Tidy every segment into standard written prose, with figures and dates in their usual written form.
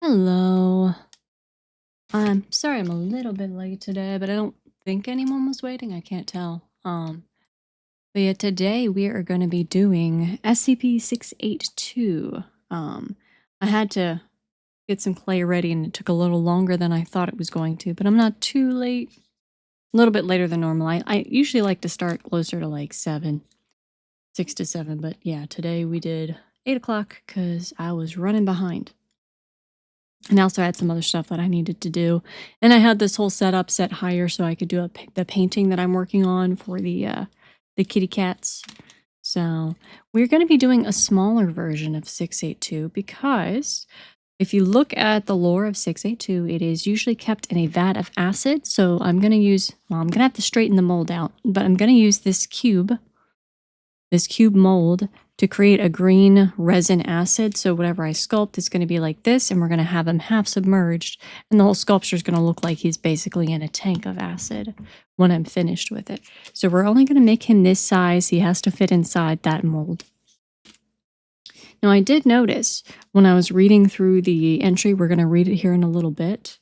Hello. I'm sorry I'm a little bit late today, but I don't think anyone was waiting. I can't tell. But yeah, today we are going to be doing SCP-682. I had to get some clay ready and it took a little longer than I thought it was going to, but I'm not too late. A little bit later than normal. I usually like to start closer to like 6 to 7, but yeah, today we did 8 o'clock because I was running behind. And I also had some other stuff that I needed to do. And I had this whole setup set higher so I could do the painting that I'm working on for the kitty cats. So we're going to be doing a smaller version of 682 because if you look at the lore of 682, it is usually kept in a vat of acid. So I'm going to have to straighten the mold out, but I'm going to use this cube mold to create a green resin acid. So whatever I sculpt is going to be like this, and we're going to have him half submerged, and the whole sculpture is going to look like he's basically in a tank of acid when I'm finished with it. So we're only going to make him this size. He has to fit inside that mold. Now I did notice when I was reading through the entry, we're going to read it here in a little bit,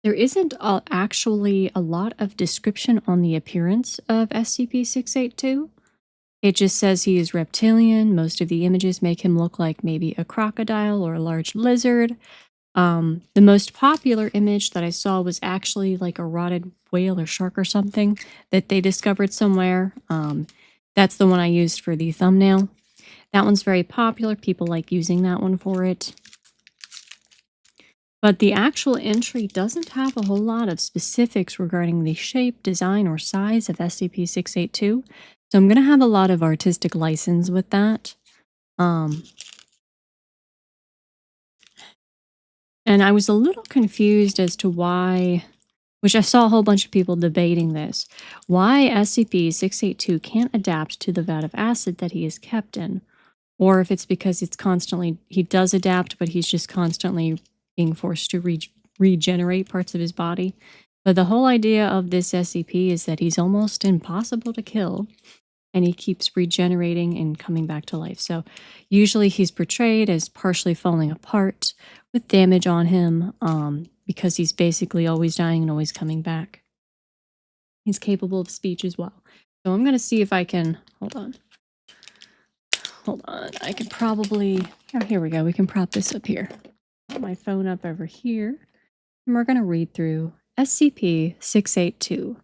there isn't actually a lot of description on the appearance of SCP-682. It just says he is reptilian. Most of the images make him look like maybe a crocodile or a large lizard. The most popular image that I saw was actually like a rotted whale or shark or something that they discovered somewhere. That's the one I used for the thumbnail. That one's very popular. People like using that one for it. But the actual entry doesn't have a whole lot of specifics regarding the shape, design, or size of SCP-682, so I'm going to have a lot of artistic license with that. And I was a little confused as to why, which I saw a whole bunch of people debating this, why SCP-682 can't adapt to the vat of acid that he is kept in, or if it's because he does adapt, but he's just constantly being forced to regenerate parts of his body. But the whole idea of this SCP is that he's almost impossible to kill, and he keeps regenerating and coming back to life. So usually he's portrayed as partially falling apart with damage on him, because he's basically always dying and always coming back. He's capable of speech as well. So I'm going to see if I can... Hold on. I can probably... Oh, here we go. We can prop this up here. Put my phone up over here. And we're going to read through SCP-682.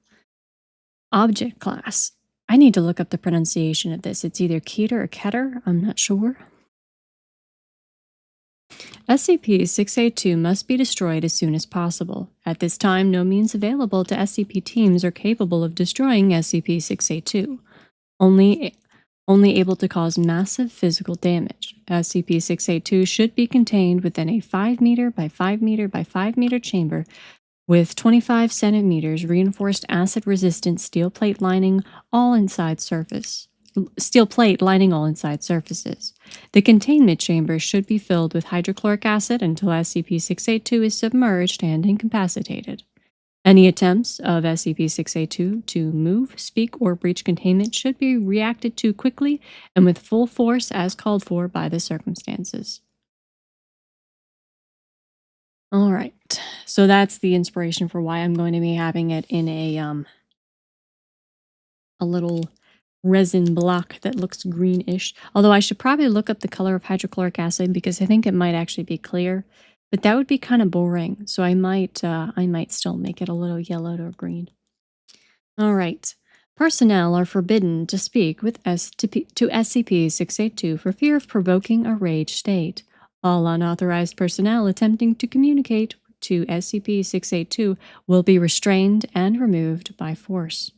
Object class. I need to look up the pronunciation of this. It's either Keter or Keter. I'm not sure. SCP-682 must be destroyed as soon as possible. At this time, no means available to SCP teams are capable of destroying SCP-682. Only able to cause massive physical damage. SCP-682 should be contained within a 5 meter by 5 meter by 5 meter chamber with 25 centimeters reinforced acid-resistant steel plate lining all inside surfaces. The containment chamber should be filled with hydrochloric acid until SCP-682 is submerged and incapacitated. Any attempts of SCP-682 to move, speak, or breach containment should be reacted to quickly and with full force as called for by the circumstances. All right, so that's the inspiration for why I'm going to be having it in a little resin block that looks greenish. Although I should probably look up the color of hydrochloric acid because I think it might actually be clear. But that would be kind of boring, so I might still make it a little yellowed or green. All right. Personnel are forbidden to speak with to SCP-682 for fear of provoking a rage state. All unauthorized personnel attempting to communicate to SCP-682 will be restrained and removed by force.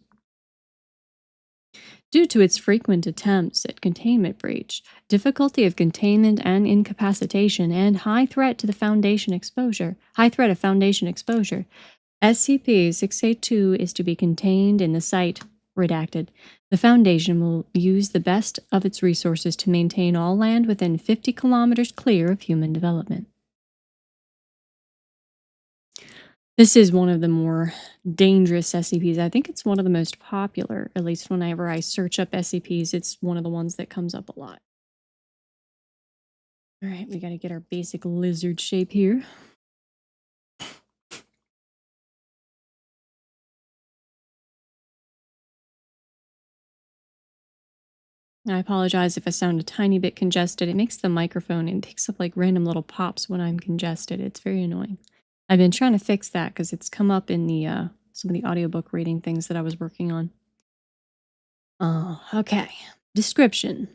Due to its frequent attempts at containment breach, difficulty of containment and incapacitation, and high threat of Foundation exposure, SCP-682 is to be contained in the site, redacted. The Foundation will use the best of its resources to maintain all land within 50 kilometers clear of human development. This is one of the more dangerous SCPs. I think it's one of the most popular, at least whenever I search up SCPs, it's one of the ones that comes up a lot. All right, we got to get our basic lizard shape here. I apologize if I sound a tiny bit congested. It makes the microphone and takes up like random little pops when I'm congested. It's very annoying. I've been trying to fix that because it's come up in the some of the audiobook reading things that I was working on. Oh, okay. Description.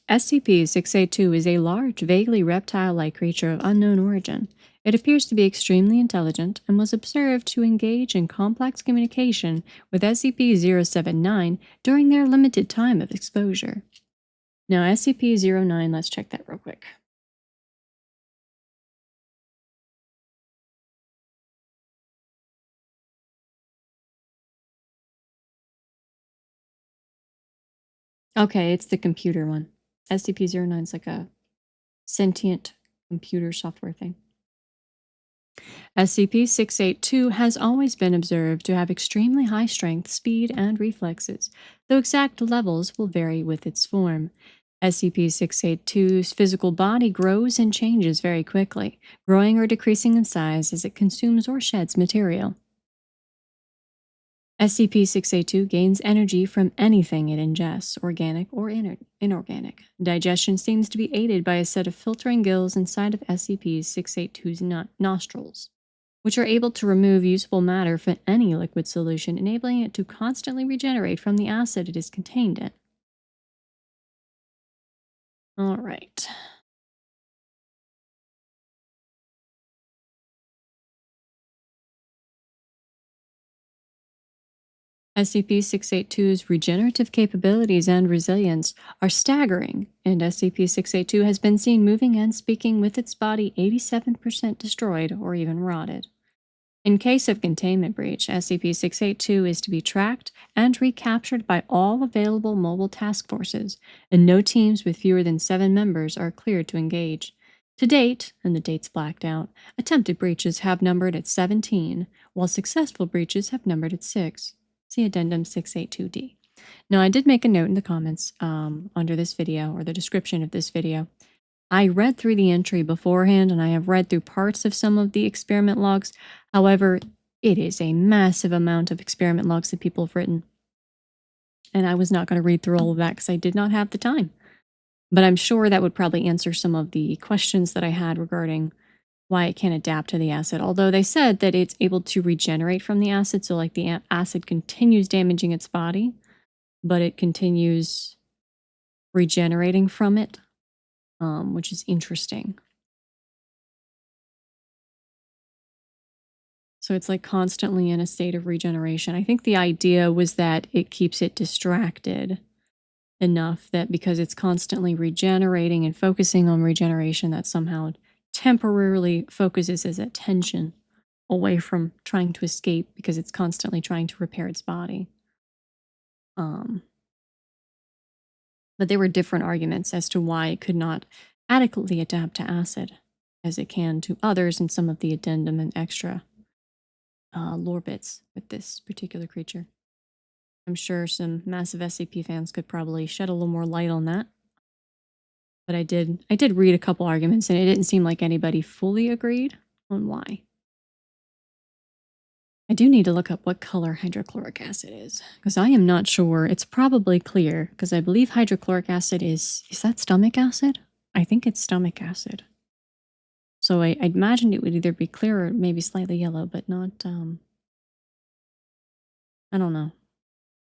SCP-682 is a large, vaguely reptile-like creature of unknown origin. It appears to be extremely intelligent and was observed to engage in complex communication with SCP-079 during their limited time of exposure. Now, SCP-09, let's check that real quick. Okay, it's the computer one. SCP-09 is like a sentient computer software thing. SCP-682 has always been observed to have extremely high strength, speed, and reflexes, though exact levels will vary with its form. SCP-682's physical body grows and changes very quickly, growing or decreasing in size as it consumes or sheds material. SCP-682 gains energy from anything it ingests, organic or inorganic. Digestion seems to be aided by a set of filtering gills inside of SCP-682's nostrils, which are able to remove usable matter from any liquid solution, enabling it to constantly regenerate from the acid it is contained in. All right. SCP-682's regenerative capabilities and resilience are staggering, and SCP-682 has been seen moving and speaking with its body 87% destroyed or even rotted. In case of containment breach, SCP-682 is to be tracked and recaptured by all available mobile task forces, and no teams with fewer than 7 members are cleared to engage. To date, and the date's blacked out, attempted breaches have numbered at 17, while successful breaches have numbered at 6. See Addendum 682D. Now, I did make a note in the comments under this video, or the description of this video. I read through the entry beforehand, and I have read through parts of some of the experiment logs. However, it is a massive amount of experiment logs that people have written. And I was not going to read through all of that because I did not have the time. But I'm sure that would probably answer some of the questions that I had regarding why it can't adapt to the acid. Although they said that it's able to regenerate from the acid, so like the acid continues damaging its body, but it continues regenerating from it, which is interesting. So it's like constantly in a state of regeneration. I think the idea was that it keeps it distracted enough that because it's constantly regenerating and focusing on regeneration, that somehow temporarily focuses its attention away from trying to escape because it's constantly trying to repair its body. But there were different arguments as to why it could not adequately adapt to acid as it can to others in some of the addendum and extra lore bits with this particular creature. I'm sure some massive SCP fans could probably shed a little more light on that. But I did read a couple arguments, and it didn't seem like anybody fully agreed on why. I do need to look up what color hydrochloric acid is, because I am not sure. It's probably clear, because I believe hydrochloric acid is that stomach acid? I think it's stomach acid. So I imagined it would either be clear or maybe slightly yellow, but not, I don't know.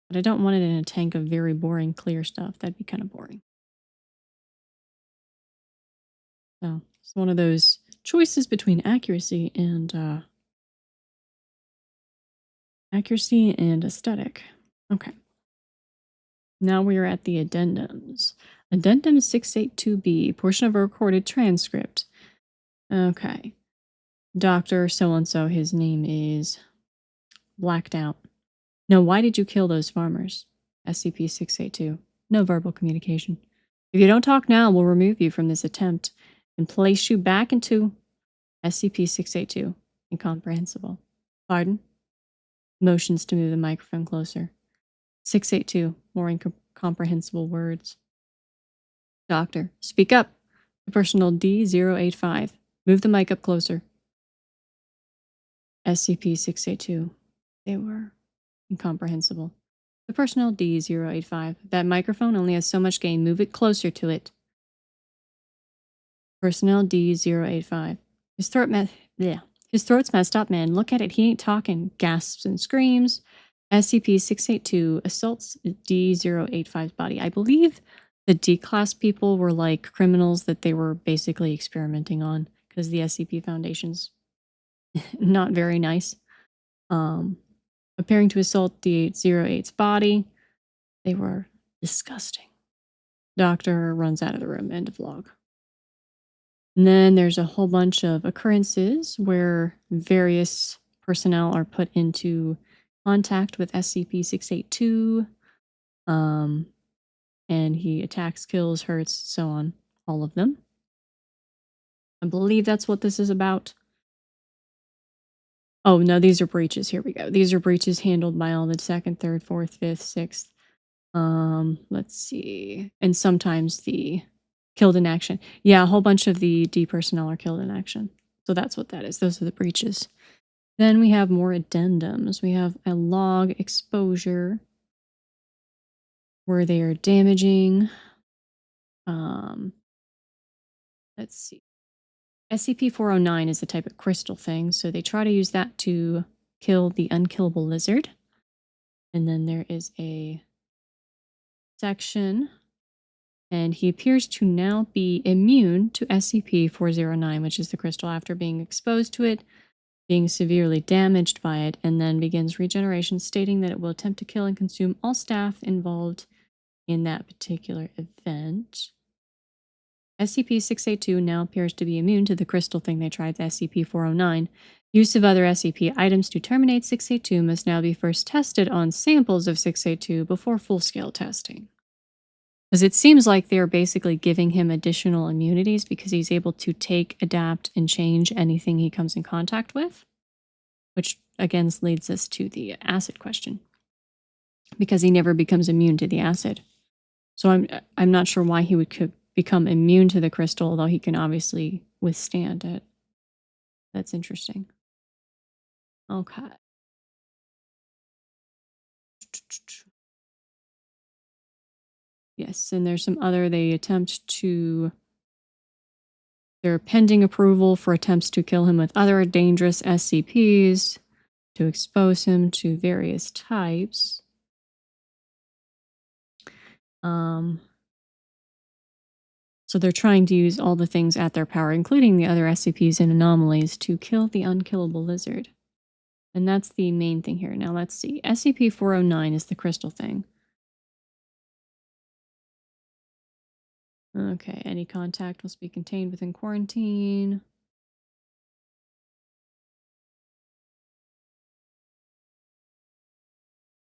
But I don't want it in a tank of very boring clear stuff. That'd be kind of boring. So it's one of those choices between accuracy and aesthetic. Okay. Now we are at the addendums. Addendum 682B, portion of a recorded transcript. Okay. Dr. So-and-so, his name is blacked out. No, why did you kill those farmers? SCP-682. No verbal communication. If you don't talk now, we'll remove you from this attempt and place you back into SCP-682. Incomprehensible. Pardon? Motions to move the microphone closer. 682. More incomprehensible words. Doctor, speak up. Personal D085. Move the mic up closer. SCP-682. They were incomprehensible. The personnel D085. That microphone only has so much gain. Move it closer to it. Personnel D085. His throat's messed up, man. Look at it. He ain't talking. Gasps and screams. SCP-682 assaults D085's body. I believe the D-class people were like criminals that they were basically experimenting on because the SCP Foundation's not very nice. Appearing to assault D808's body. They were disgusting. Doctor runs out of the room. End of log. And then there's a whole bunch of occurrences where various personnel are put into contact with SCP-682. And he attacks, kills, hurts, so on. All of them. I believe that's what this is about. Oh, no, these are breaches. Here we go. These are breaches handled by all the 2nd, 3rd, 4th, 5th, 6th. Let's see. And sometimes the killed in action. Yeah, a whole bunch of the D personnel are killed in action. So that's what that is. Those are the breaches. Then we have more addendums. We have a log exposure where they are damaging. Let's see. SCP-409 is a type of crystal thing, so they try to use that to kill the unkillable lizard. And then there is a section, and he appears to now be immune to SCP-409, which is the crystal, after being exposed to it, being severely damaged by it, and then begins regeneration, stating that it will attempt to kill and consume all staff involved in that particular event. SCP-682 now appears to be immune to the crystal thing they tried with SCP-409. Use of other SCP items to terminate 682 must now be first tested on samples of 682 before full-scale testing. Because it seems like they're basically giving him additional immunities because he's able to take, adapt, and change anything he comes in contact with. Which, again, leads us to the acid question. Because he never becomes immune to the acid. So I'm not sure why he could become immune to the crystal, although he can obviously withstand it. That's interesting. Okay. Yes, and there's some other, they're pending approval for attempts to kill him with other dangerous SCPs, to expose him to various types. So they're trying to use all the things at their power, including the other SCPs and anomalies, to kill the unkillable lizard. And that's the main thing here. Now let's see. SCP-409 is the crystal thing. Okay, any contact must be contained within quarantine.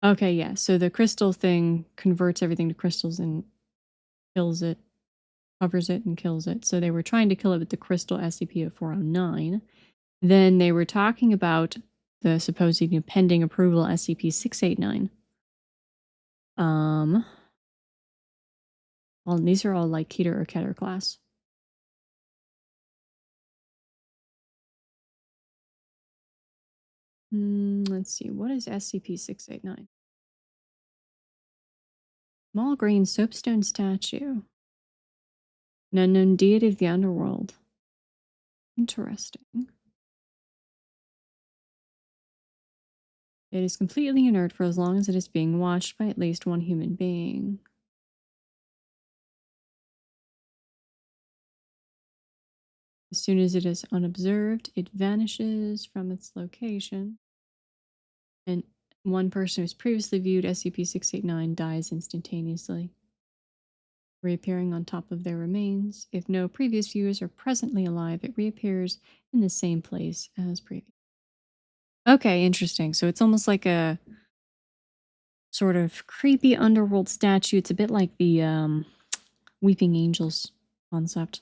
Okay, yeah, so the crystal thing converts everything to crystals and kills it, covers it and kills it. So they were trying to kill it with the crystal SCP of 409. Then they were talking about the supposed pending approval SCP-689. Well, these are all like Keter or Keter class. Let's see, what is SCP-689? Small green soapstone statue. An unknown deity of the underworld. Interesting. It is completely inert for as long as it is being watched by at least one human being. As soon as it is unobserved, it vanishes from its location. And one person who's previously viewed SCP-689 dies instantaneously, reappearing on top of their remains. If no previous viewers are presently alive, it reappears in the same place as previous. Okay, interesting. So it's almost like a sort of creepy underworld statue. It's a bit like the Weeping Angels concept.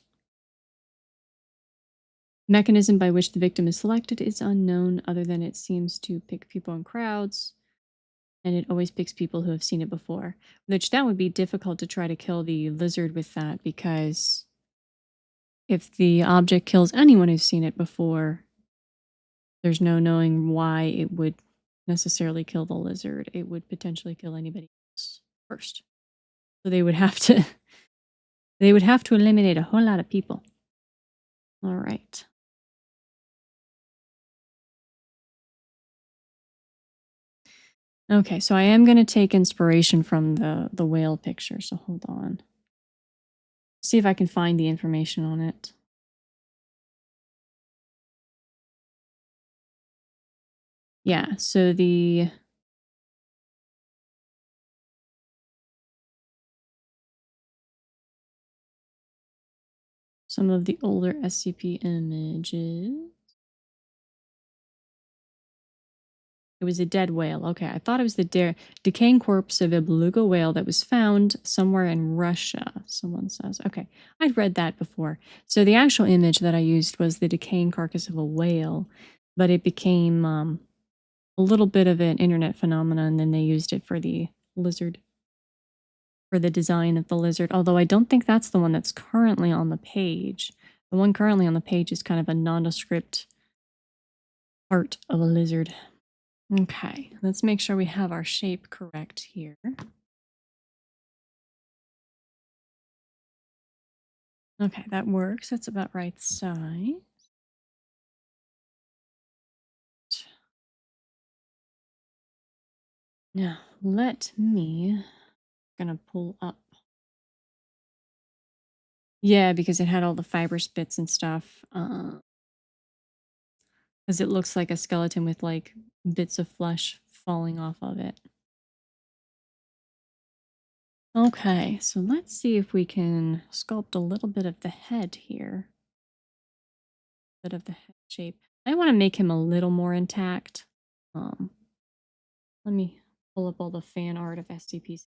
Mechanism by which the victim is selected is unknown, other than it seems to pick people in crowds, and it always picks people who have seen it before. Which that would be difficult to try to kill the lizard with that, because if the object kills anyone who's seen it before, there's no knowing why it would necessarily kill the lizard. It would potentially kill anybody else first. So they would have to they would have to eliminate a whole lot of people. All right. Okay, so I am going to take inspiration from the whale picture. So hold on. See if I can find the information on it. Yeah, so some of the older SCP images. It was a dead whale. Okay, I thought it was the decaying corpse of a beluga whale that was found somewhere in Russia, someone says. Okay, I'd read that before. So the actual image that I used was the decaying carcass of a whale, but it became a little bit of an internet phenomenon, and then they used it for the lizard, for the design of the lizard, although I don't think that's the one that's currently on the page. The one currently on the page is kind of a nondescript part of a lizard. Okay, let's make sure we have our shape correct here. Okay, that works. That's about right size. Now, let me gonna pull up. Yeah, because it had all the fibrous bits and stuff. Because it looks like a skeleton with like bits of flesh falling off of it. Okay, so let's see if we can sculpt a little bit of the head here. Bit of the head shape. I want to make him a little more intact. Let me pull up all the fan art of SCPs.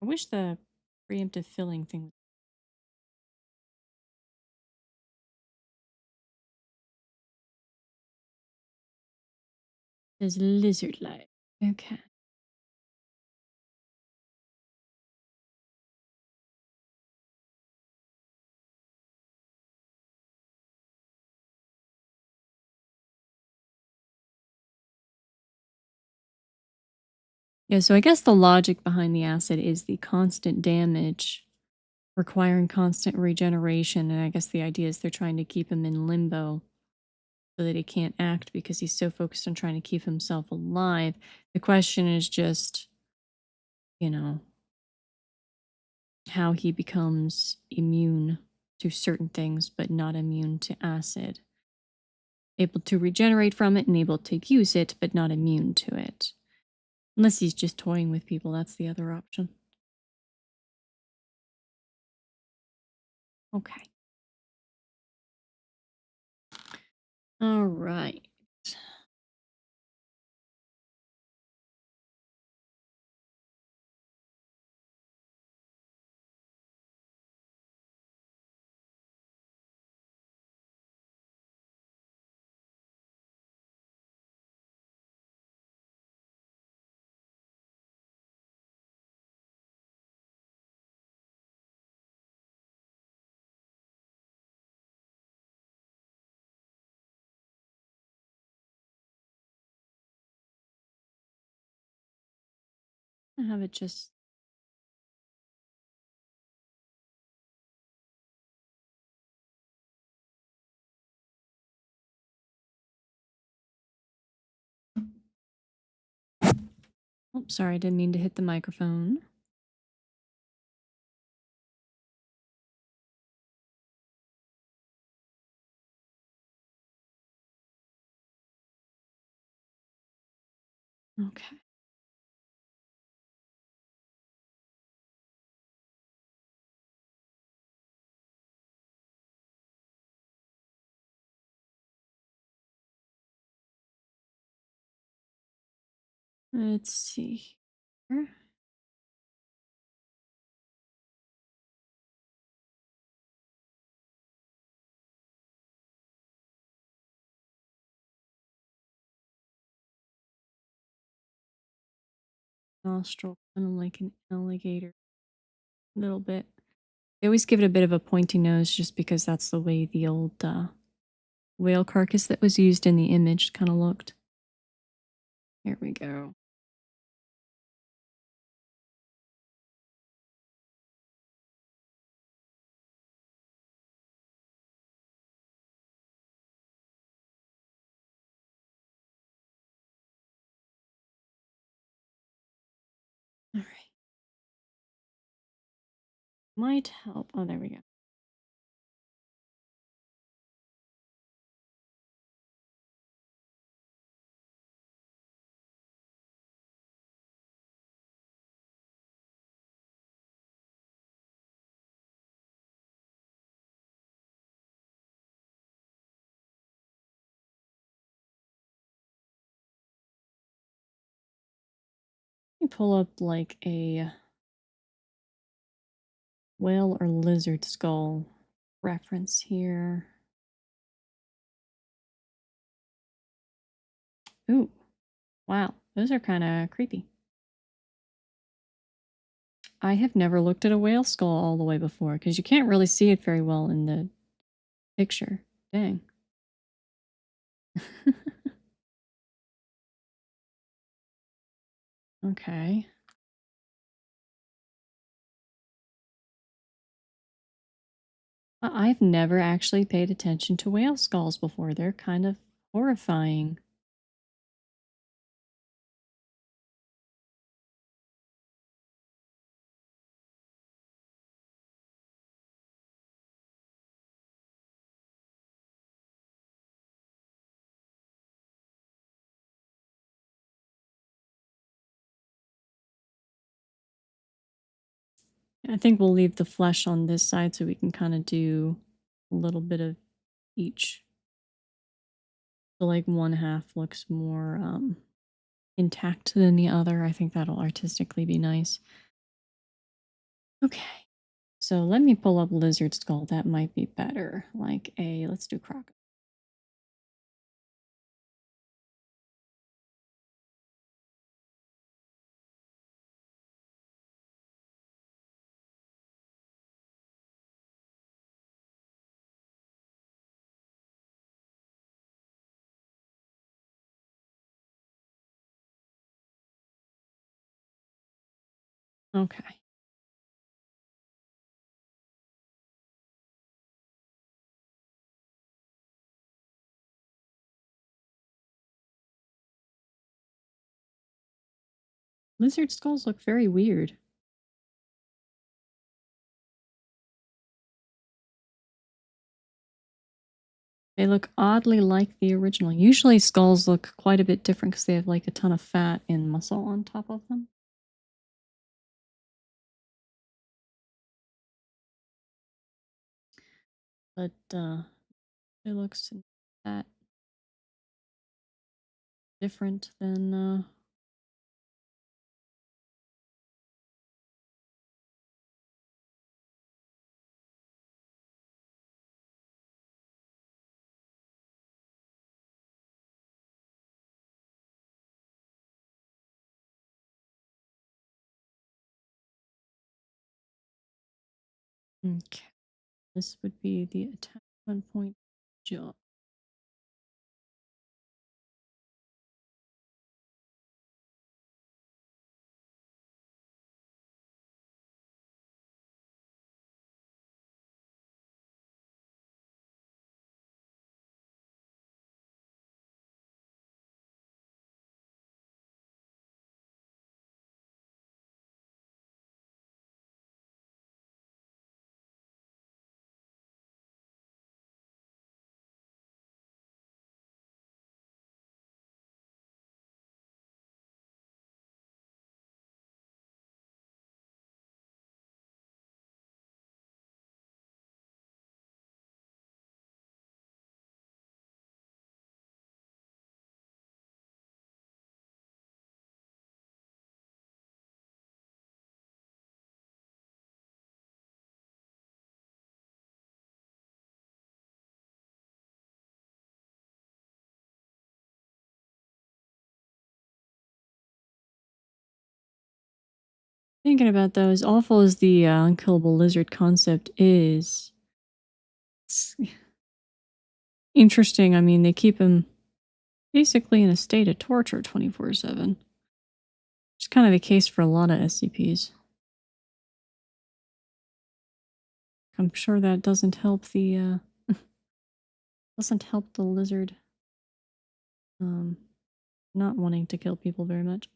I wish the preemptive filling thing. Is lizard-like. Okay. Yeah, so I guess the logic behind the acid is the constant damage requiring constant regeneration, and I guess the idea is they're trying to keep him in limbo so that he can't act because he's so focused on trying to keep himself alive. The question is just, you know, how he becomes immune to certain things but not immune to acid. Able to regenerate from it and able to use it but not immune to it. Unless he's just toying with people, that's the other option. Okay. All right. I have it just. Oh, sorry, I didn't mean to hit the microphone. Okay. Let's see here. nostril, kind of like an alligator, a little bit. They always give it a bit of a pointy nose just because that's the way the old whale carcass that was used in the image kind of looked. Here we go. All right. Might help. Oh, there we go. Let me pull up like a whale or lizard skull reference here. Ooh, wow. Those are kind of creepy. I have never looked at a whale skull all the way before because you can't really see it very well in the picture. Dang. Okay. I've never actually paid attention to whale skulls before. They're kind of horrifying. I think we'll leave the flesh on this side so we can kind of do a little bit of each. So like one half looks more intact than the other. I think that'll artistically be nice. Okay. So let me pull up lizard skull. That might be better. Like let's do crocodile. Okay. Lizard skulls look very weird. They look oddly like the original. Usually skulls look quite a bit different because they have like a ton of fat and muscle on top of them. But it looks that different than okay. This would be the attachment point jaw. Thinking about though, as awful as the unkillable lizard concept is, it's interesting. I mean, they keep him basically in a state of torture 24/7. It's kind of the case for a lot of SCPs. I'm sure that doesn't help the lizard um not wanting to kill people very much.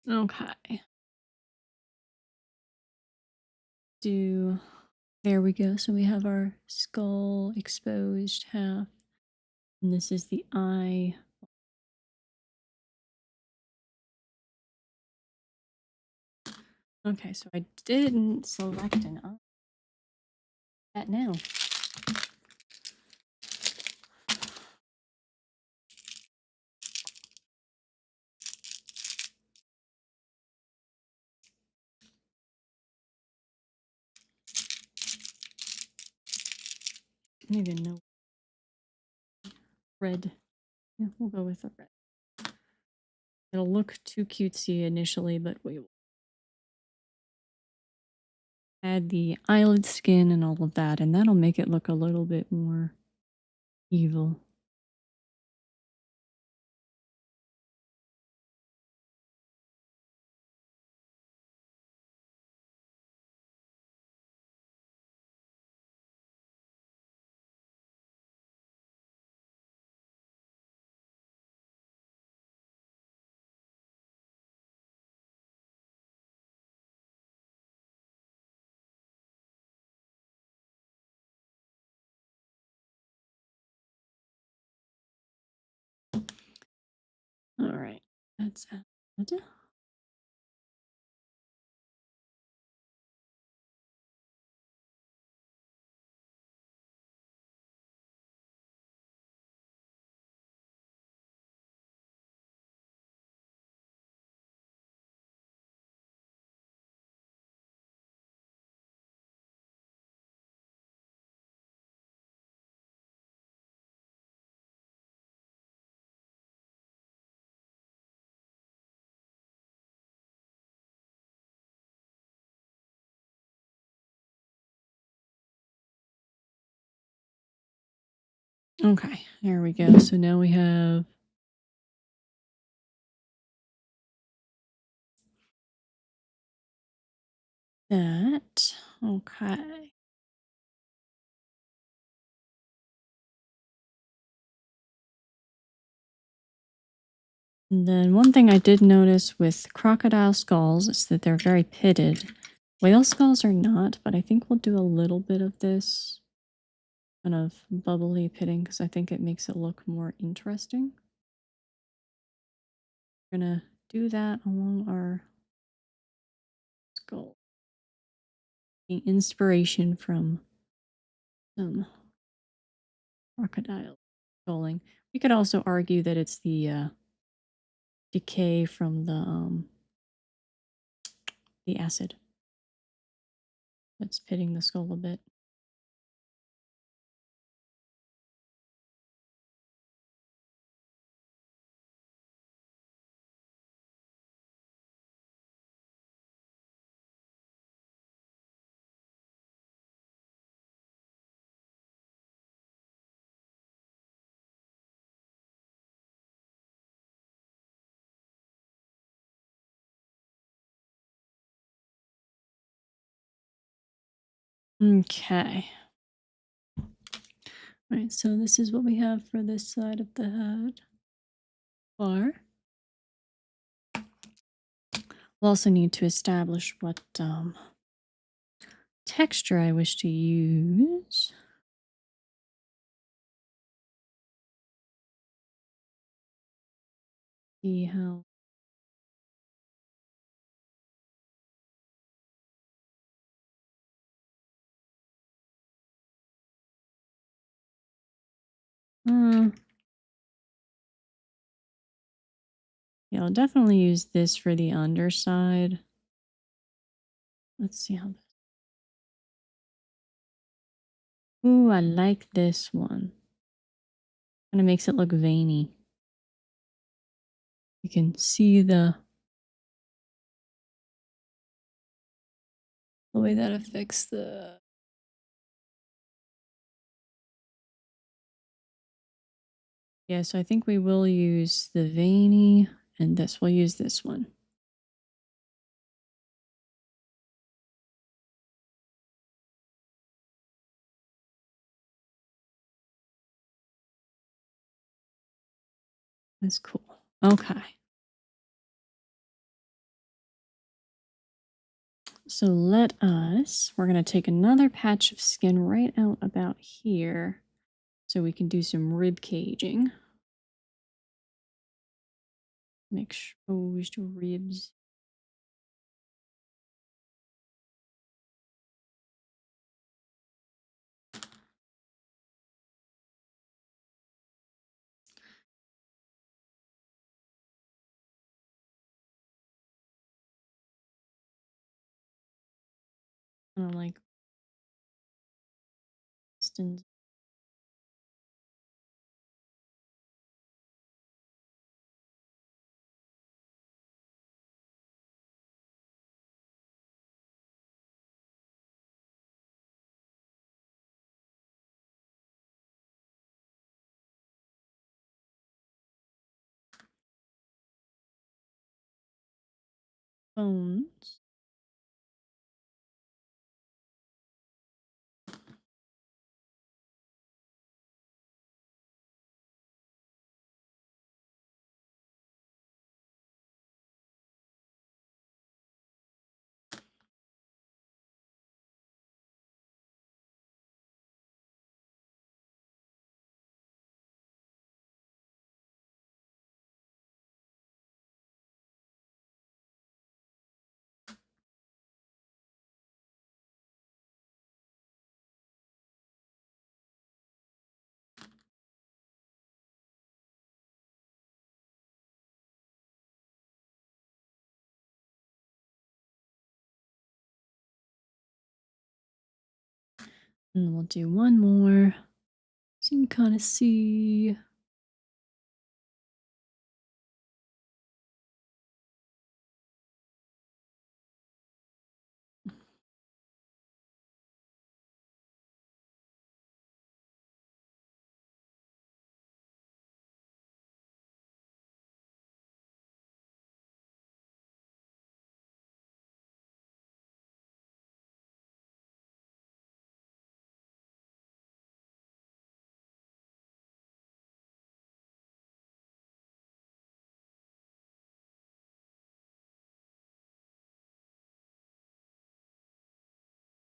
Okay. There we go. So we have our skull exposed half, and this is the eye. Okay, so I didn't select an eye. That now. I don't even know. Red. Yeah, we'll go with the red. It'll look too cutesy initially, but we will add the eyelid skin and all of that, and that'll make it look a little bit more evil. All right, that's it. Okay, there we go. So now we have that. Okay. And then one thing I did notice with crocodile skulls is that they're very pitted. Whale skulls are not, but I think we'll do a little bit of this kind of bubbly pitting because I think it makes it look more interesting. We're gonna do that along our skull. The inspiration from some crocodile sculling. We could also argue that it's the decay from the acid that's pitting the skull a bit. Okay. All right, so this is what we have for this side of the head. Bar. We'll also need to establish what texture I wish to use. See how. Yeah, I'll definitely use this for the underside. Let's see how. Ooh, I like this one. Kind of makes it look veiny. You can see the way that affects the... Yeah, so I think we will use the veiny, and this, we'll use this one. That's cool. Okay. So we're going to take another patch of skin right out about here so we can do some rib caging. Make exposed ribs. Kind of like pistons. Bones. And we'll do one more. So you can kind of see.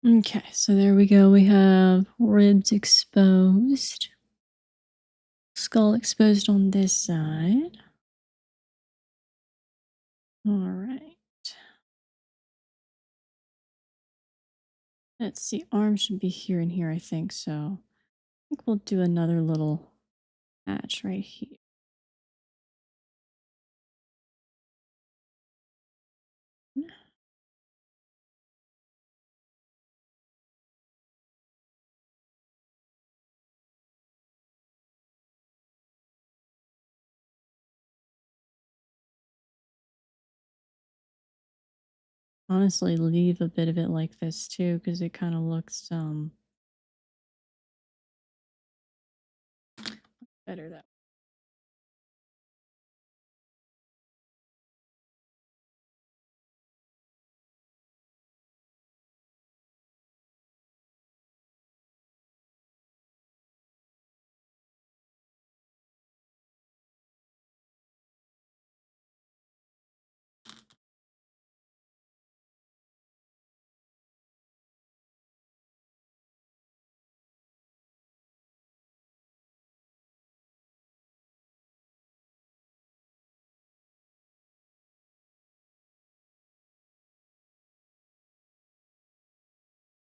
Okay, so there we go. We have ribs exposed. Skull exposed on this side. All right. Let's see. Arm should be here and here, I think. So I think we'll do another little patch right here. Honestly, leave a bit of it like this too, because it kind of looks better that way.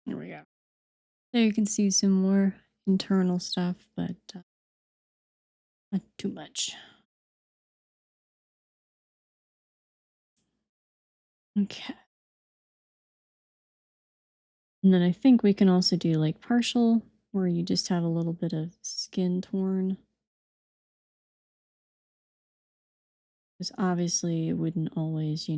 There we go. There you can see some more internal stuff, but not too much. Okay. And then I think we can also do like partial, where you just have a little bit of skin torn. Because obviously it wouldn't always,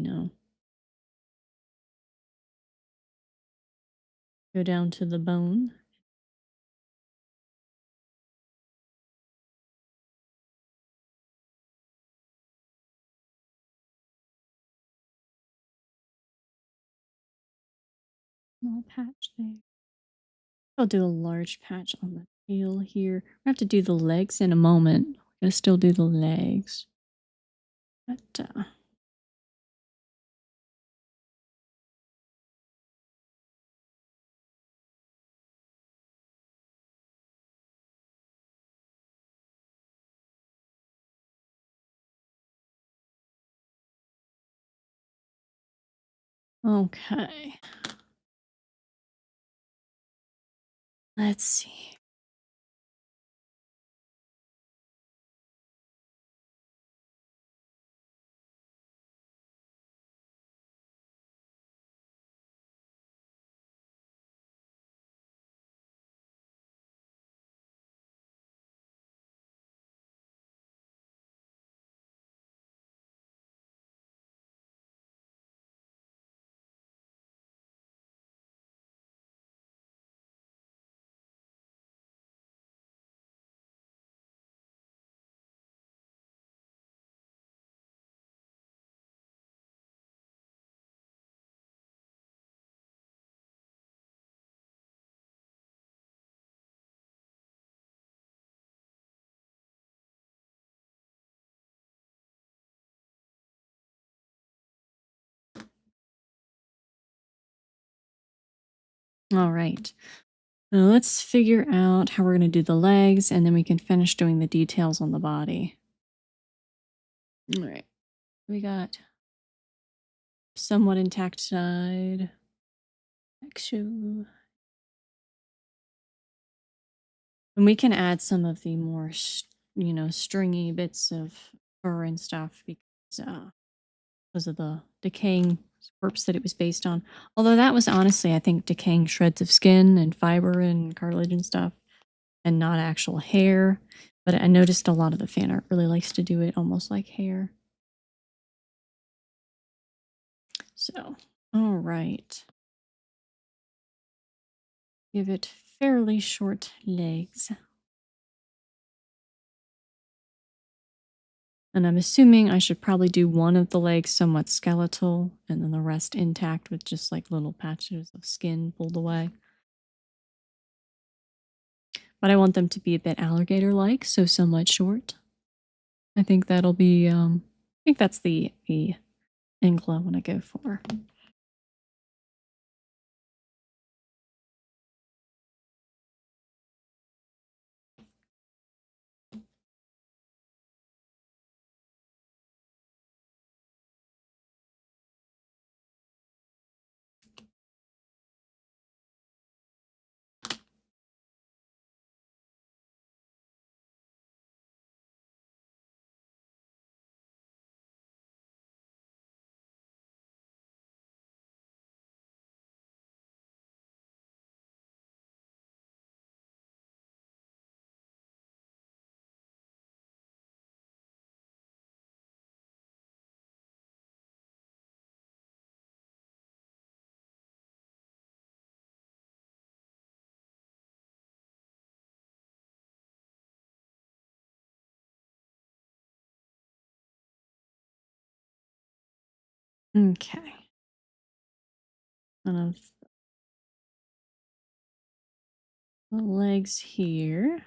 go down to the bone. Small patch there. I'll do a large patch on the tail here. I have to do the legs in a moment. I'm gonna still do the legs. But okay. Let's see. All right. Now let's figure out how we're going to do the legs, and then we can finish doing the details on the body. All right. We got somewhat intact side. Actually, and we can add some of the more, stringy bits of fur and stuff because of the decaying corpse that it was based on. Although that was honestly, I think, decaying shreds of skin and fiber and cartilage and stuff, and not actual hair. But I noticed a lot of the fan art really likes to do it almost like hair. So, all right. Give it fairly short legs. And I'm assuming I should probably do one of the legs somewhat skeletal and then the rest intact with just like little patches of skin pulled away. But I want them to be a bit alligator-like, so somewhat short. I think that'll be, I think that's the angle I want to go for. Okay. One of the legs here.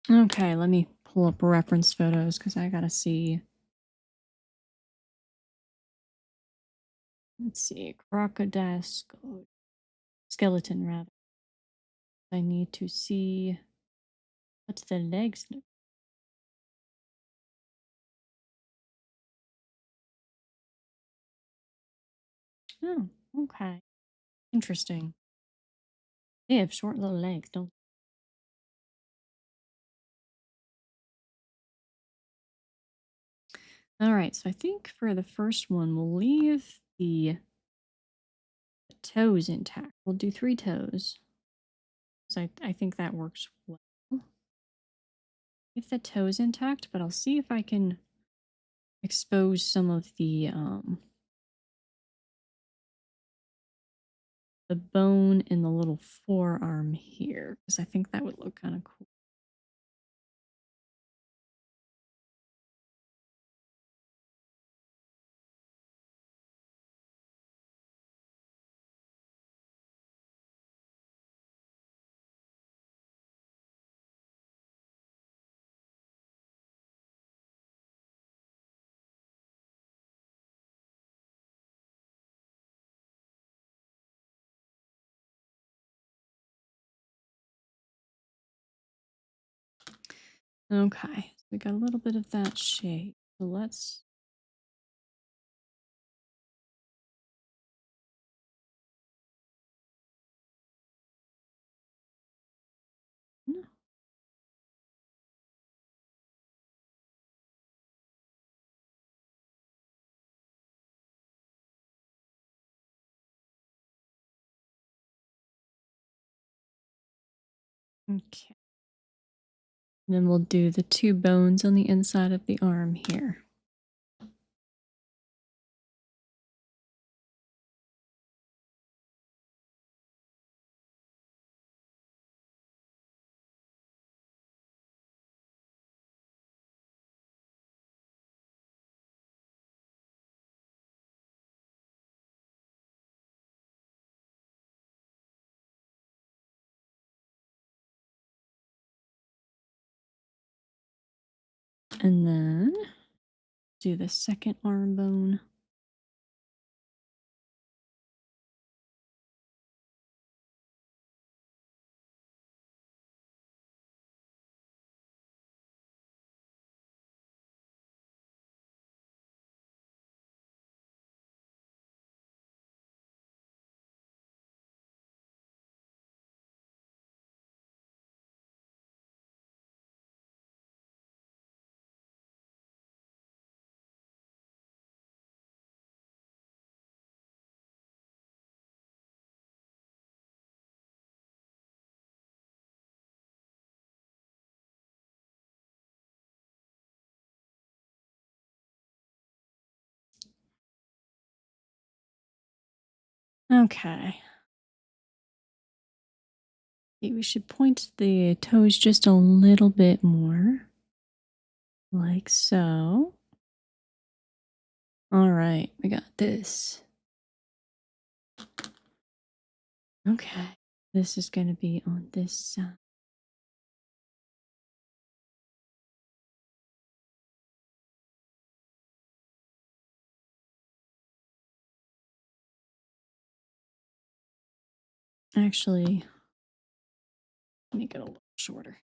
Okay, let me pull up reference photos because I gotta see. Let's see, crocodile skeleton rather. I need to see what's the legs look. Oh, okay. Interesting. They have short little legs, don't they? All right, so I think for the first one, we'll leave the toes intact. We'll do 3 toes. So I think that works well. If the toes intact, but I'll see if I can expose some of the bone in the little forearm here, because I think that would look kind of cool. Okay, so we got a little bit of that shape. So let's no. Okay. Then we'll do the 2 bones on the inside of the arm here. And then do the second arm bone. Okay. We should point the toes just a little bit more. Like so. All right, we got this. Okay. This is going to be on this side. Actually, make it a little shorter.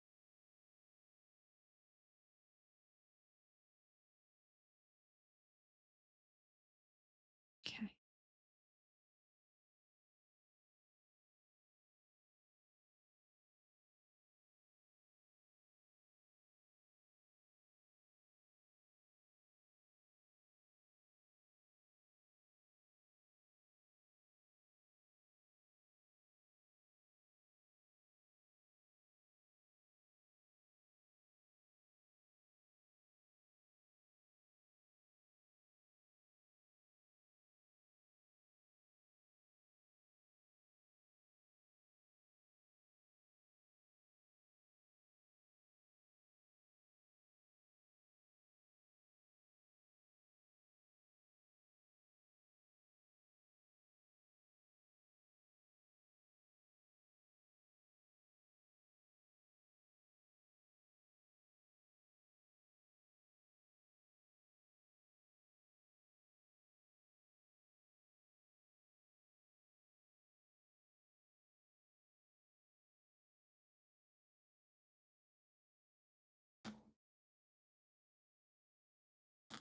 Okay.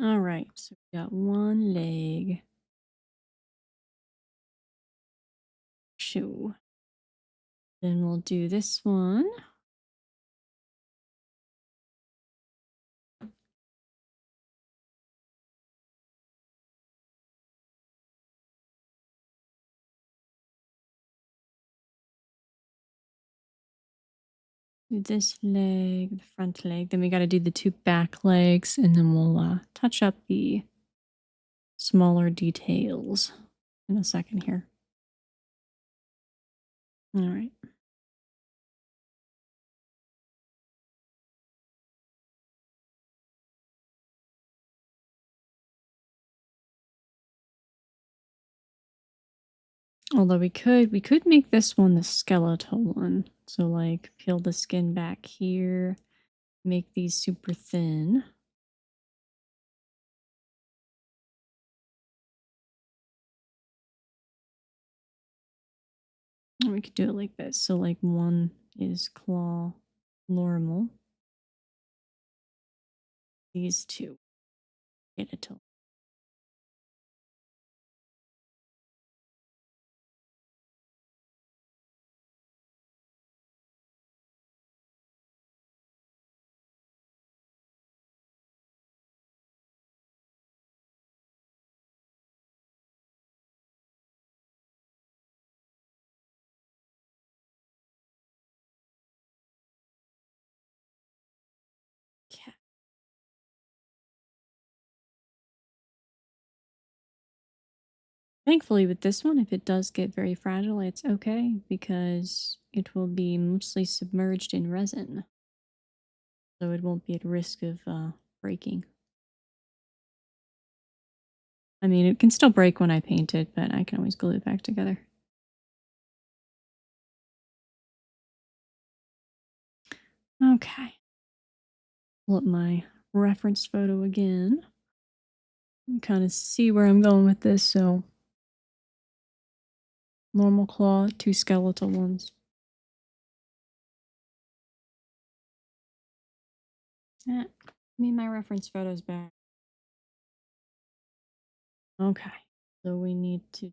All right, so we got one leg. Shoe. Then we'll do this one. do this leg, the front leg. Then we got to do the two back legs, and then we'll touch up the smaller details in a second here. All right. Although we could make this one the skeletal one. So like peel the skin back here, make these super thin. And we could do it like this. So like one is claw normal. These two get it to cat. Thankfully with this one, if it does get very fragile, it's okay because it will be mostly submerged in resin. So it won't be at risk of breaking. I mean, it can still break when I paint it, but I can always glue it back together. Okay. Pull up my reference photo again. And kind of see where I'm going with this. So, normal claw, two skeletal ones. Yeah, need my reference photos back. Okay. So we need to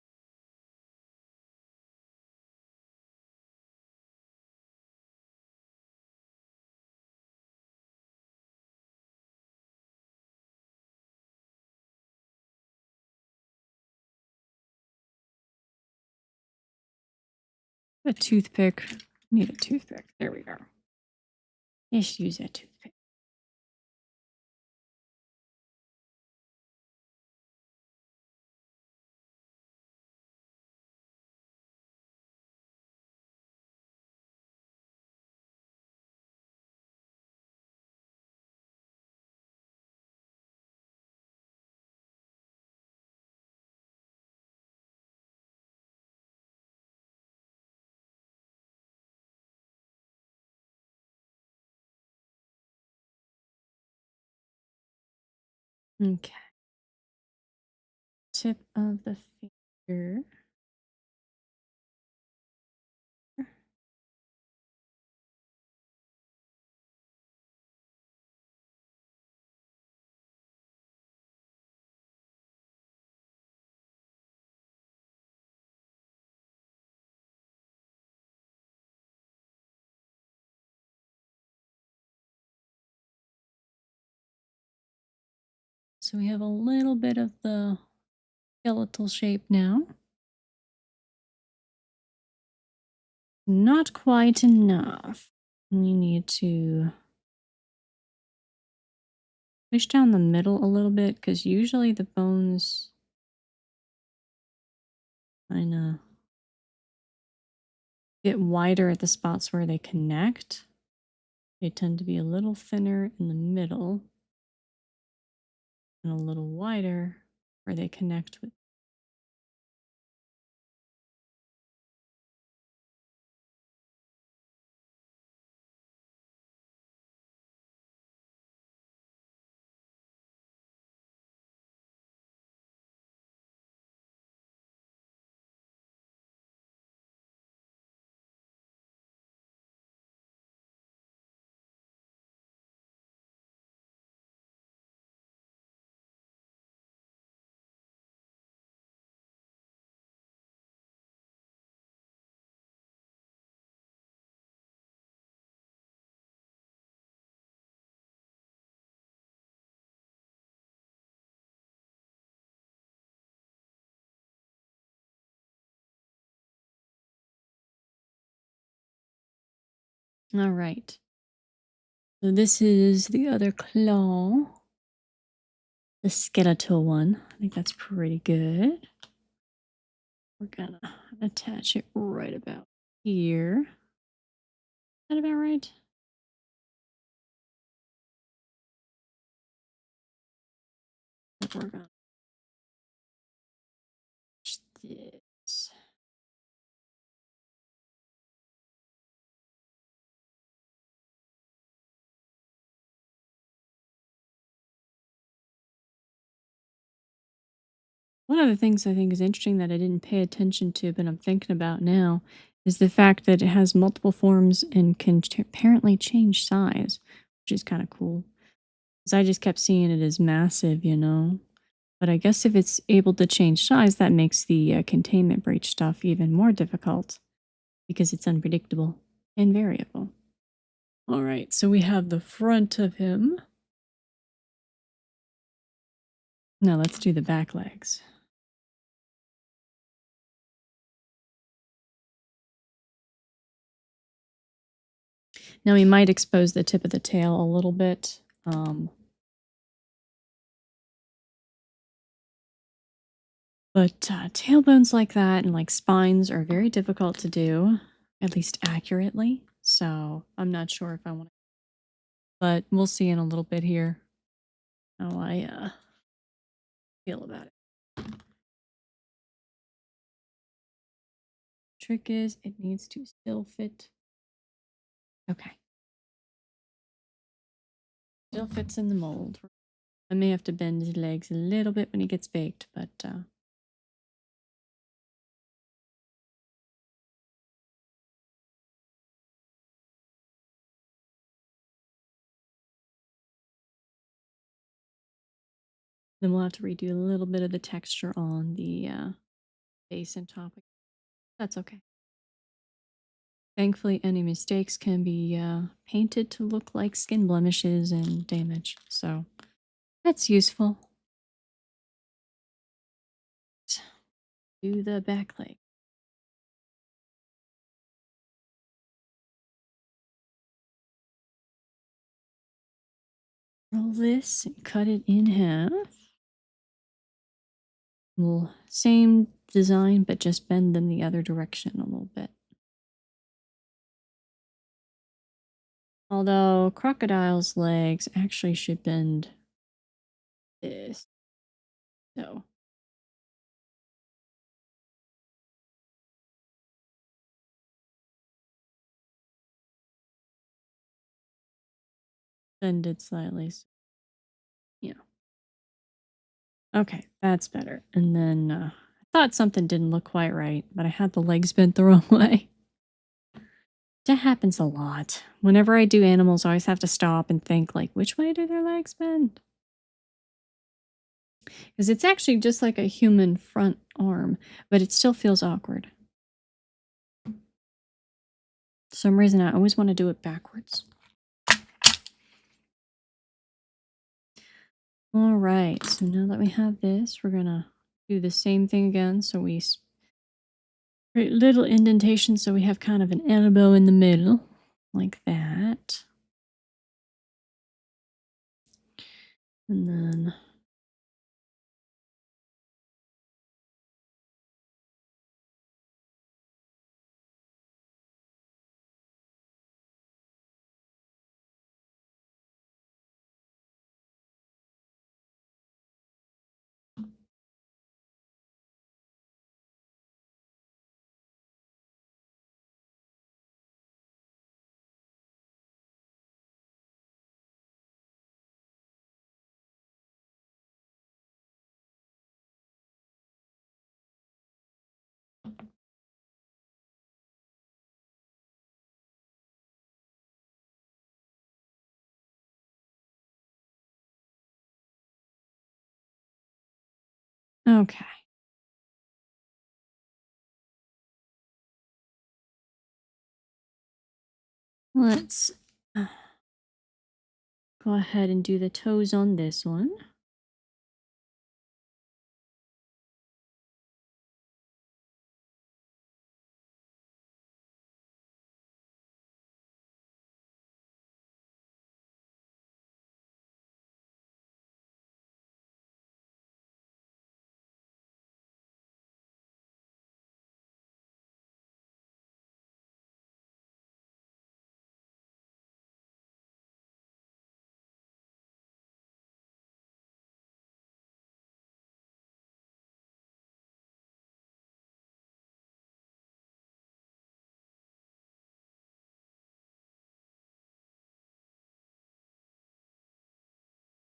a toothpick. Need a toothpick. There we go. Just use that toothpick. Okay. Tip of the finger. So we have a little bit of the skeletal shape now. Not quite enough. We need to push down the middle a little bit because usually the bones kind of get wider at the spots where they connect. They tend to be a little thinner in the middle and a little wider where they connect with. All right. So this is the other claw. The skeletal one. I think that's pretty good. We're gonna attach it right about here. Is that about right? We're gonna attach this. One of the things I think is interesting that I didn't pay attention to, but I'm thinking about now, is the fact that it has multiple forms and can apparently change size, which is kind of cool. Because I just kept seeing it as massive, you know? But I guess if it's able to change size, that makes the containment breach stuff even more difficult because it's unpredictable and variable. All right, so we have the front of him. Now let's do the back legs. Now we might expose the tip of the tail a little bit. But tailbones like that and like spines are very difficult to do, at least accurately. So I'm not sure if I want to, but we'll see in a little bit here how I feel about it. Trick is it needs to still fit. Okay. Still fits in the mold. I may have to bend his legs a little bit when he gets baked, but then we'll have to redo a little bit of the texture on the base and top. That's okay. Thankfully, any mistakes can be painted to look like skin blemishes and damage, so that's useful. Do the back leg. Roll this and cut it in half. Well, same design, but just bend them the other direction a little bit. Although crocodile's legs actually should bend this. So bend it slightly. Yeah. Okay, that's better. And then I thought something didn't look quite right, but I had the legs bent the wrong way. That happens a lot. Whenever I do animals, I always have to stop and think, like, which way do their legs bend? Because it's actually just like a human front arm, but it still feels awkward. For some reason, I always want to do it backwards. All right, so now that we have this, we're gonna do the same thing again. So we create little indentations so we have kind of an elbow in the middle, like that. And then okay. Let's go ahead and do the toes on this one.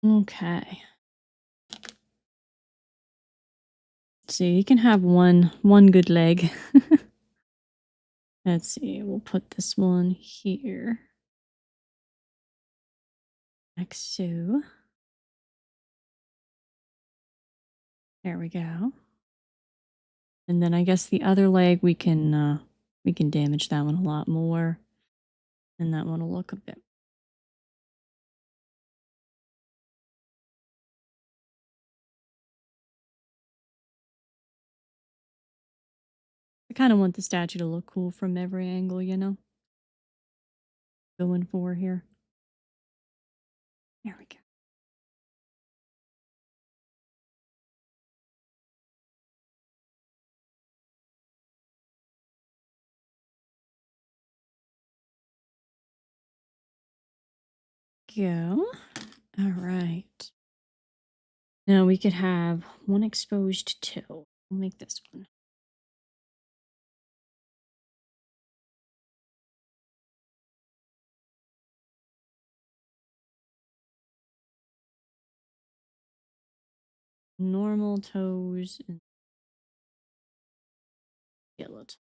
Okay. See, you can have one good leg. Let's see, we'll put this one here next to. There we go. And then I guess the other leg we can damage that one a lot more. And that one will look a bit. I kind of want the statue to look cool from every angle, you know? Going for here. There we go. Go. All right. Now we could have one exposed toe. We'll make this one. Normal toes and skeleton.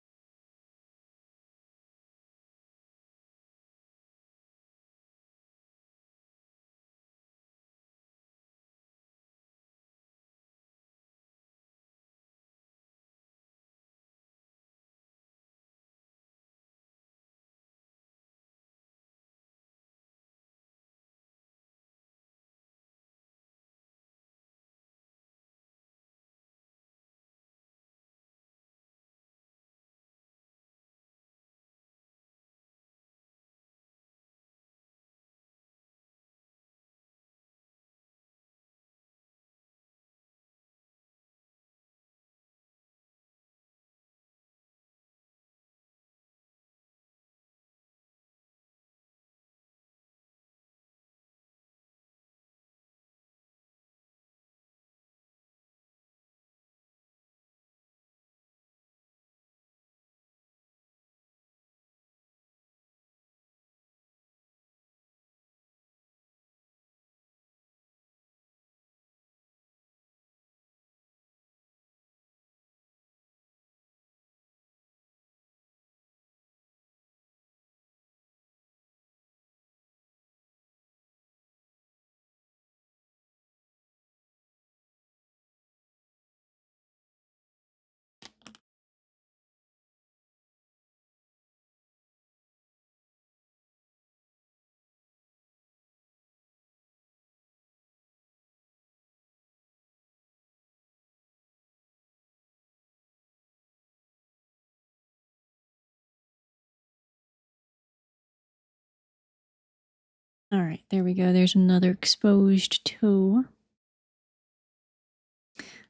All right, there we go. There's another exposed toe.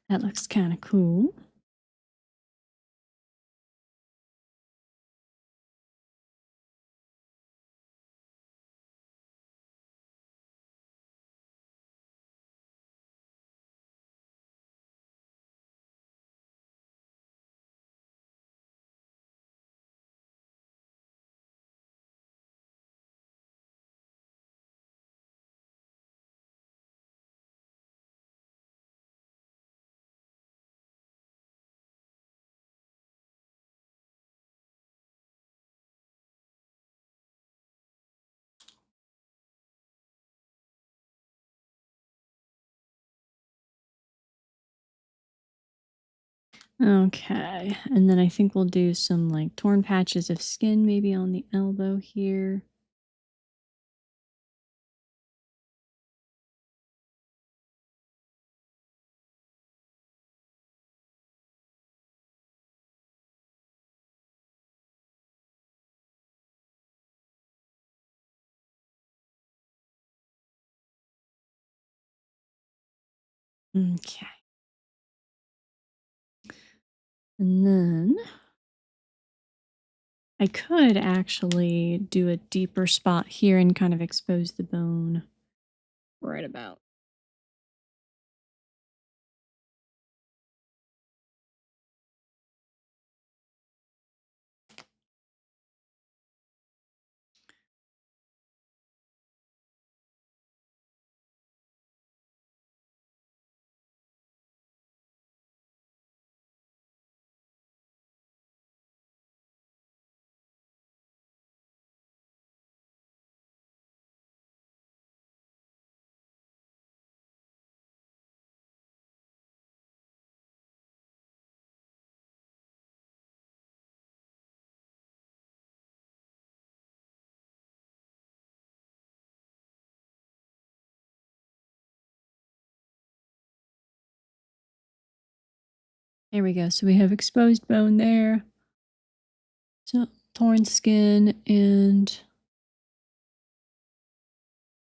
That looks kind of cool. Okay, and then I think we'll do some like torn patches of skin maybe on the elbow here. Okay. And then I could actually do a deeper spot here and kind of expose the bone right about. There we go. So we have exposed bone there. So torn skin and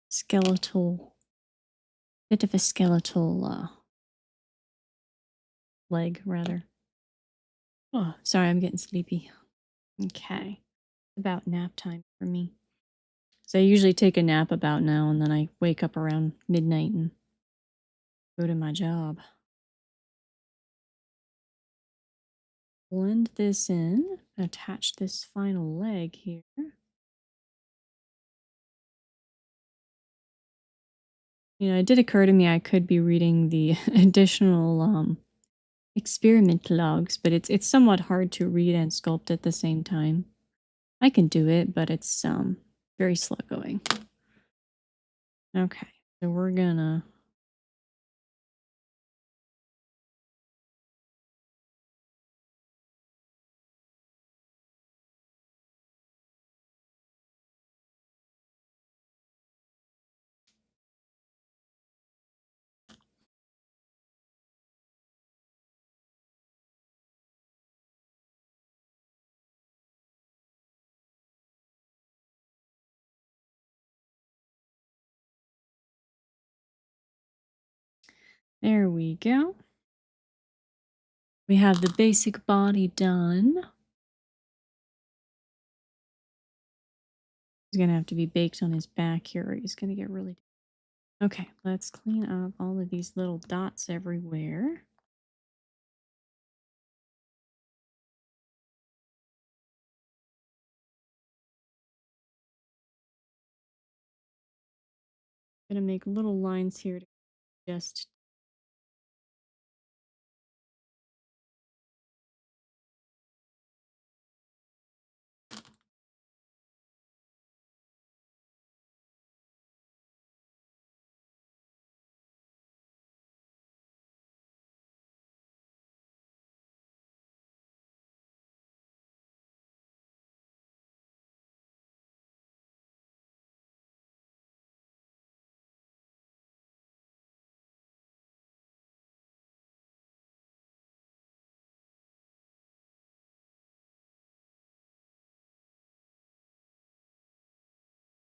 skeletal, bit of a skeletal leg, rather. Oh, sorry, I'm getting sleepy. Okay. About nap time for me. So I usually take a nap about now and then I wake up around midnight and go to my job. Blend this in, attach this final leg here. It did occur to me I could be reading the additional experiment logs, but it's somewhat hard to read and sculpt at the same time. I can do it, but it's very slow going. Okay, so we're gonna there we go. We have the basic body done. He's gonna have to be baked on his back here, or he's gonna get really. Okay, let's clean up all of these little dots everywhere. Gonna make little lines here to just.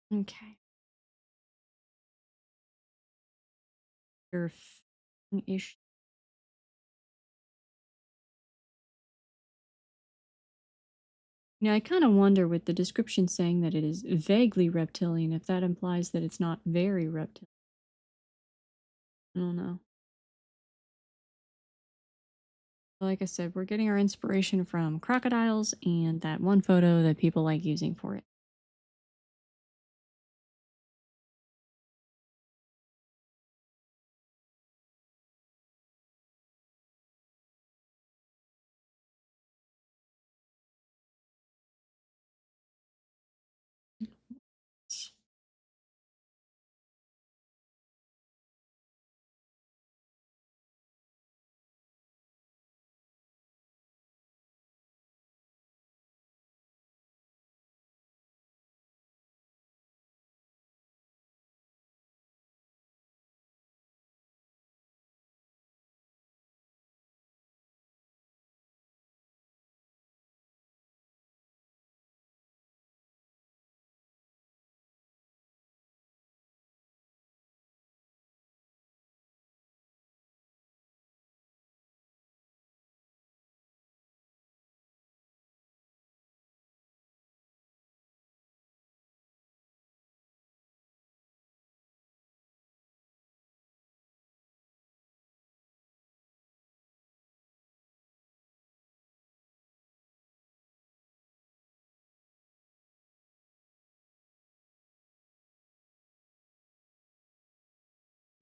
Okay. Ish. I kind of wonder with the description saying that it is vaguely reptilian, if that implies that it's not very reptilian. I don't know. Like I said, we're getting our inspiration from crocodiles and that one photo that people like using for it.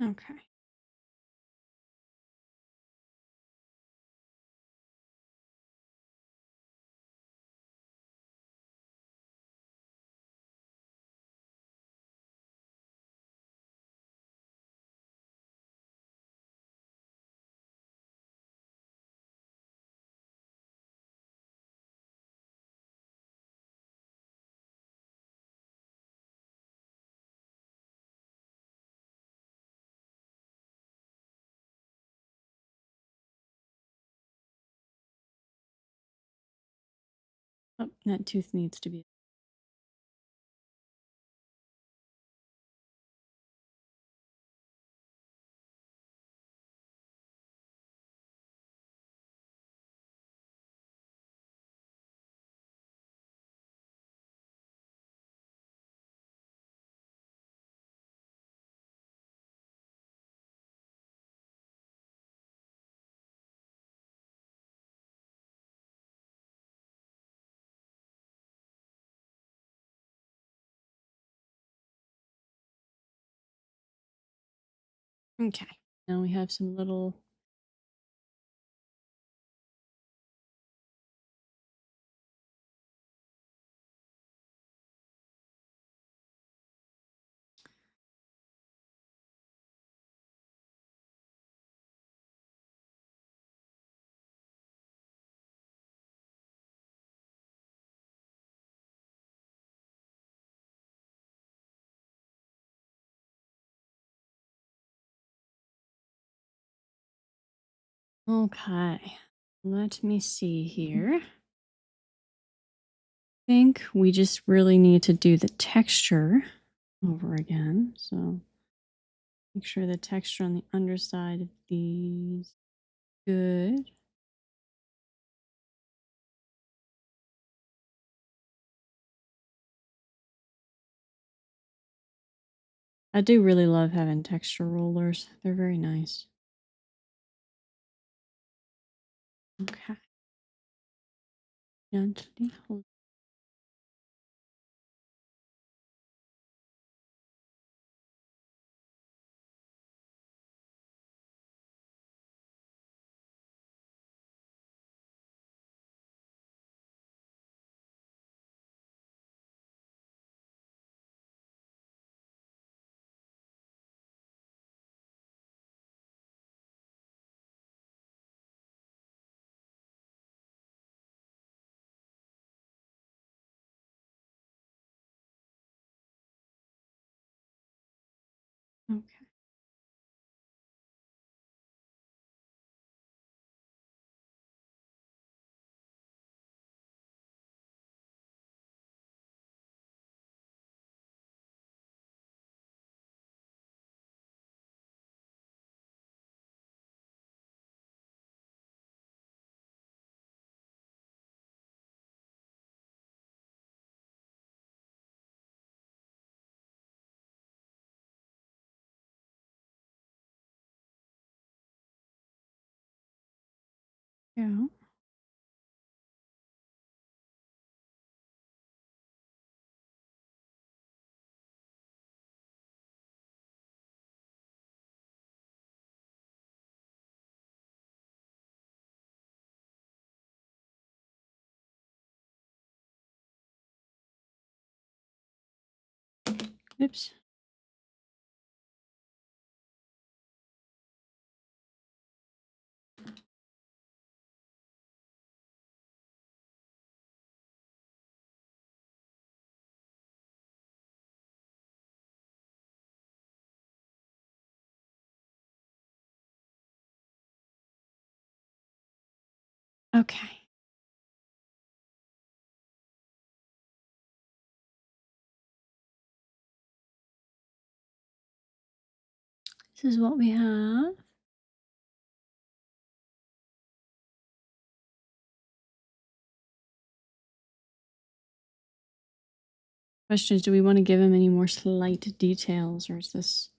Okay. Oh, that tooth needs to be. Okay. Now we have some little. Okay. Let me see here. Think we just really need to do the texture over again. So make sure the texture on the underside of these good. I do really love having texture rollers. They're very nice. Okay. Gently hold. Okay. Yeah. Oops. Okay. This is what we have. Question is, do we want to give him any more slight details, or is this?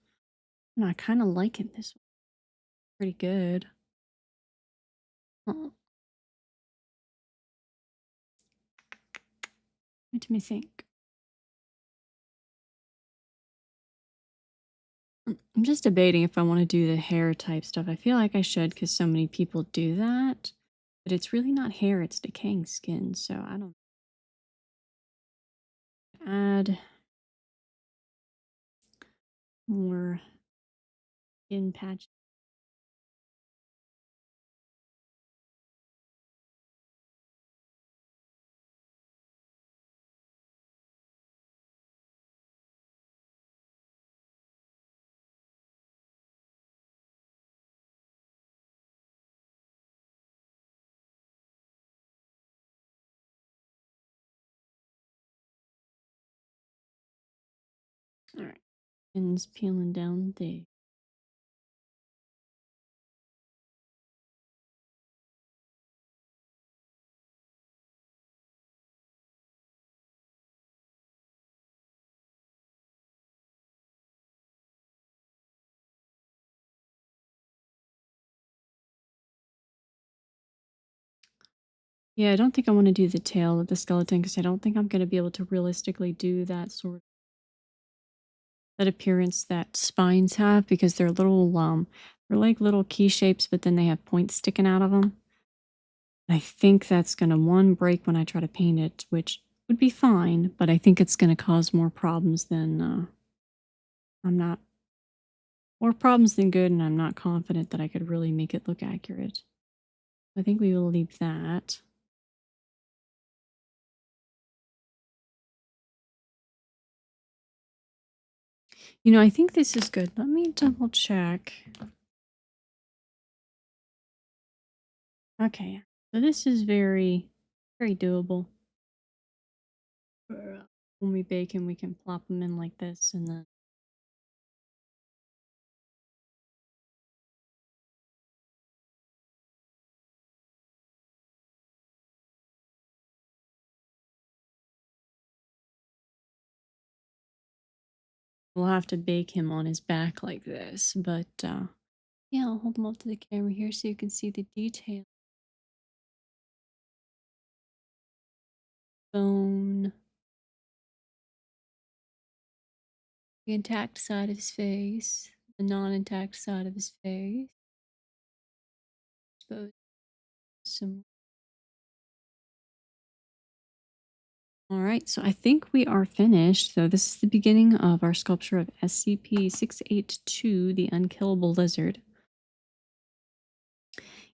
No, I kind of like it this way. Pretty good. Oh, let me think. I'm just debating if I want to do the hair type stuff. I feel like I should because so many people do that. But it's really not hair, it's decaying skin. So I don't add more skin patch. All right. Pins peeling down there. Yeah, I don't think I want to do the tail of the skeleton because I don't think I'm going to be able to realistically do that sort that appearance that spines have because they're like little key shapes, but then they have points sticking out of them. I think that's going to one break when I try to paint it, which would be fine, but I think it's going to cause more problems than I'm not more problems than good, and I'm not confident that I could really make it look accurate. I think we will leave that. You know, I think this is good. Let me double check. Okay. So this is very doable. When we bake him, we can plop them in like this and then we'll have to bake him on his back like this. But yeah, I'll hold him up to the camera here so you can see the detail. Bone, the intact side of his face, the non-intact side of his face. Suppose some. All right, so I think we are finished. So this is the beginning of our sculpture of SCP-682, the Unkillable Lizard.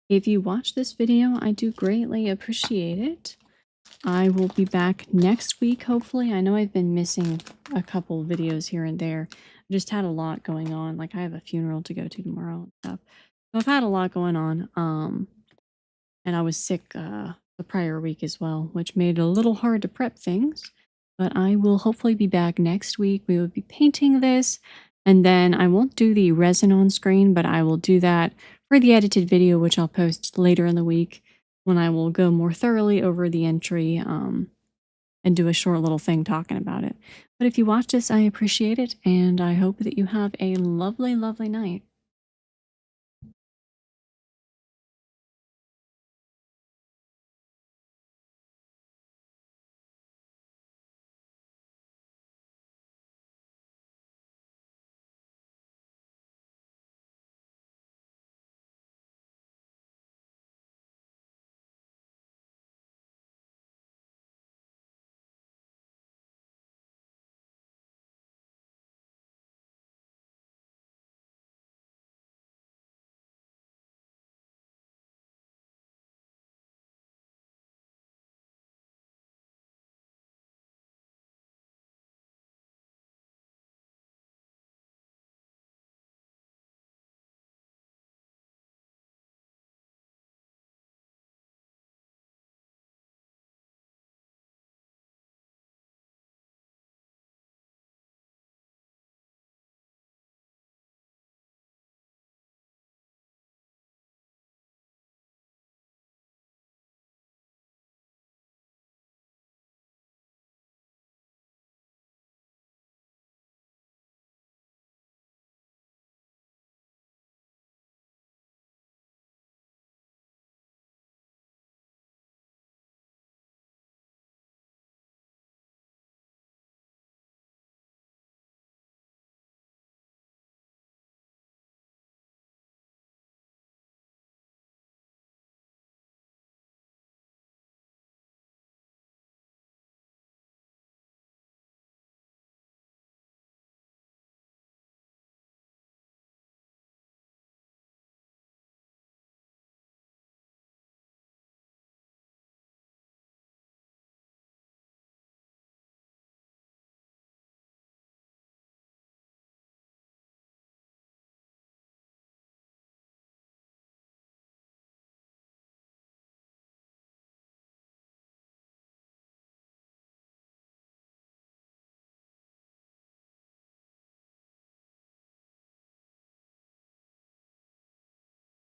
If you watch this video, I do greatly appreciate it. I will be back next week, hopefully. I know I've been missing a couple videos here and there. I just had a lot going on. Like, I have a funeral to go to tomorrow and stuff. So I've had a lot going on. And I was sick the prior week as well, which made it a little hard to prep things. But I will hopefully be back next week. We will be painting this, and then I won't do the resin on screen, but I will do that for the edited video, which I'll post later in the week when I will go more thoroughly over the entry and do a short little thing talking about it. But if you watch this, I appreciate it, and I hope that you have a lovely, lovely night.